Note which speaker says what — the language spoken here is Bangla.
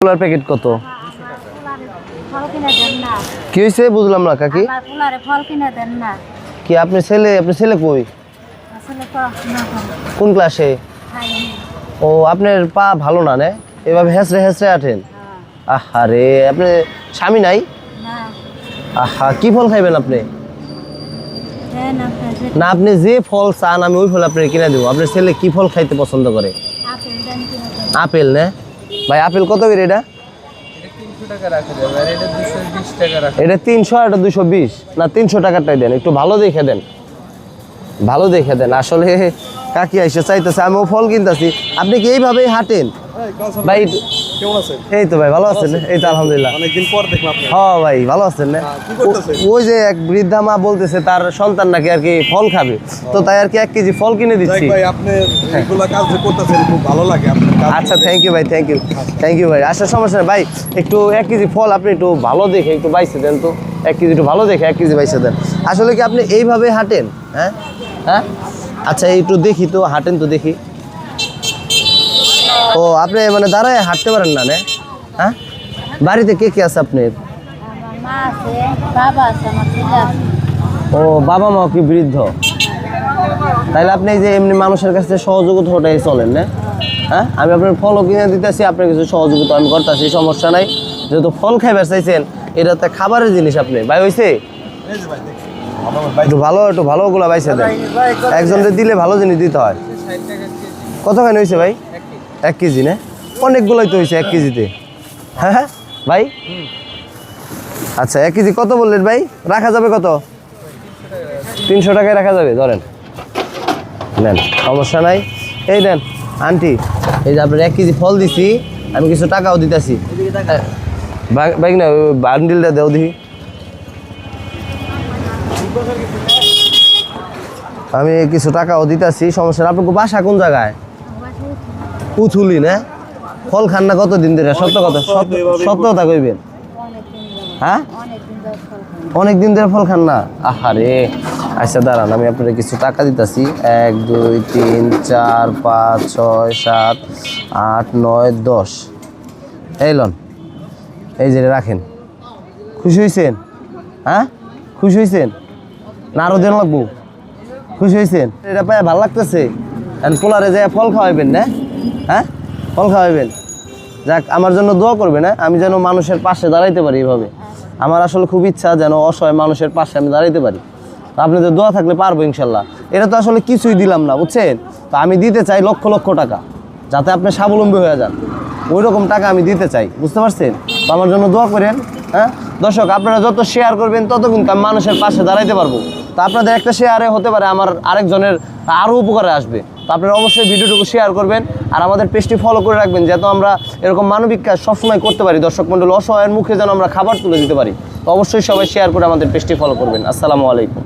Speaker 1: পোলার প্যাকেট কত? কি হয়েছে বুঝলাম না কাকি। কি আপনি ছেলে কই? কোন ক্লাসে? ও আপনার পা ভালো না নে, এভাবে হেসড়ে হেসড়ে আঠেন। আহারে আপনার স্বামী নাই? আহা কি ফল খাইবেন আপনি? না আপনি যে ফল চান আমি ওই ফল আপনি কিনে দেবো। আপনার ছেলে কি ফল খাইতে পছন্দ করে? আপেল না ভাই? আপেল কত করে এটা? এটা 300 আর এটা 220 না 300 টাকারটাই দেন, একটু ভালো দেখে দেন, ভালো দেখে দেন। আসলে কাকি আইসে চাইতেছে আমিও ফল কিনতেছি, আপনি কি এইভাবেই হাঁটেন ভাই?
Speaker 2: কেমন আছেন?
Speaker 1: এই তো ভাই ভালো আছেন? এই তো আলহামদুলিল্লাহ।
Speaker 2: অনেকদিন পর দেখলাম।
Speaker 1: হ্যাঁ ভাই ভালো আছেন না? ওই যে এক বৃদ্ধা মা বলতেছে তার সন্তান নাকি আর কি ফল খাবে, তো তাই আর কি 1 কেজি ফল কিনে দিচ্ছি।
Speaker 2: ভাই আপনি এগুলা কাজ যে করতেছেন খুব ভালো লাগে আপনার কাজ।
Speaker 1: আচ্ছা থ্যাংক ইউ ভাই, থ্যাংক ইউ ভাই। আচ্ছা সমস্যা নেই ভাই, একটু 1 কেজি ফল আপনি একটু ভালো দেখে একটু বাইসে দেন তো। 1 কেজি একটু ভালো দেখে 1 কেজি বাইসে দেন। আসলে কি আপনি এইভাবে হাঁটেন? হ্যাঁ হ্যাঁ আচ্ছা একটু দেখি তো, হাঁটেন তো দেখি। ও আপনি মানে দাঁড়ায় হাঁটতে পারেন না? হ্যাঁ বাড়িতে কে কে আছে আপনার? ও বাবা মা কি বৃদ্ধ? তাহলে আপনি এই যে এমনি মানুষের কাছে সহযোগিতা ওটাই চলেন না? হ্যাঁ আমি আপনার ফলও কিনে দিতেছি, আপনার কিছু সহযোগিতা আমি করতেছি, সমস্যা নাই। যেহেতু ফল খাইবার চাইছেন, এটা তো খাবারের জিনিস। আপনি ভাই হয়েছে একটু ভালোগুলো বাইসে দেন, একজনকে দিলে ভালো জিনিস দিতে হয়। কতখানি হয়েছে ভাই? 1 কেজি না? অনেকগুলোই তো হয়েছে 1 কেজিতে। হ্যাঁ হ্যাঁ ভাই আচ্ছা 1 কেজি কত বললেন ভাই? রাখা যাবে কত? 300 টাকায় রাখা যাবে, ধরেন নেন, সমস্যা নাই। এই নেন আন্টি, এই যে আপনার 1 কেজি ফল দিছি, আমি কিছু টাকাও দিতেছি। ভাই না বান্ডিলটা দেও দেখি। আমি কিছু টাকাও দিতেছি, সমস্যা না। আপনার বাসা কোন জায়গায়? উথুলি না? ফল খান না কতদিন ধরে? সত্য কথা কইবেন। হ্যাঁ অনেক দিন ধরে ফল খান না? আহারে আচ্ছা দাঁড়ান, আমি আপনার কিছু টাকা দিতেছি। 1 2 3 4 5 6 7 8 9 10। এই লন, এই যে রাখেন। খুশি হয়েছেন? হ্যাঁ খুশি হয়েছেন না? আরো দেন লাগবো? খুশি হয়েছেন? এটা পায় ভালো লাগতেছে। পোলারে যায় ফল খাওয়াইবেন না? হ্যাঁ ফল খাওয়াইবেন। যাক আমার জন্য দোয়া করবেন। না আমি যেন মানুষের পাশে দাঁড়াইতে পারি এইভাবে। আমার আসলে খুব ইচ্ছা যেন অসহায় মানুষের পাশে আমি দাঁড়াইতে পারি। তো আপনাদের দোয়া থাকলে পারবো ইনশাল্লাহ। এটা তো আসলে কিছুই দিলাম না বুঝছেন, তো আমি দিতে চাই লক্ষ লক্ষ টাকা, যাতে আপনি স্বাবলম্বী হয়ে যান। ওই রকম টাকা আমি দিতে চাই, বুঝতে পারছেন? তো আমার জন্য দোয়া করেন। হ্যাঁ দর্শক আপনারা যত শেয়ার করবেন তত কিন্তু আমি মানুষের পাশে দাঁড়াইতে পারবো। তো আপনাদের একটা শেয়ারে হতে পারে আমার আরেকজনের আরও উপকারে আসবে। তো আপনারা অবশ্যই ভিডিওটুকু শেয়ার করবেন আর আমাদের পেজটি ফলো করে রাখবেন, যাতে আমরা এরকম মানবিক কাজ সবসময় করতে পারি। দর্শক মণ্ডল অসহায়ের মুখে যেন আমরা খাবার তুলে দিতে পারি। তো অবশ্যই সবাই শেয়ার করে আমাদের পেজটি ফলো করবেন। আসসালামু আলাইকুম।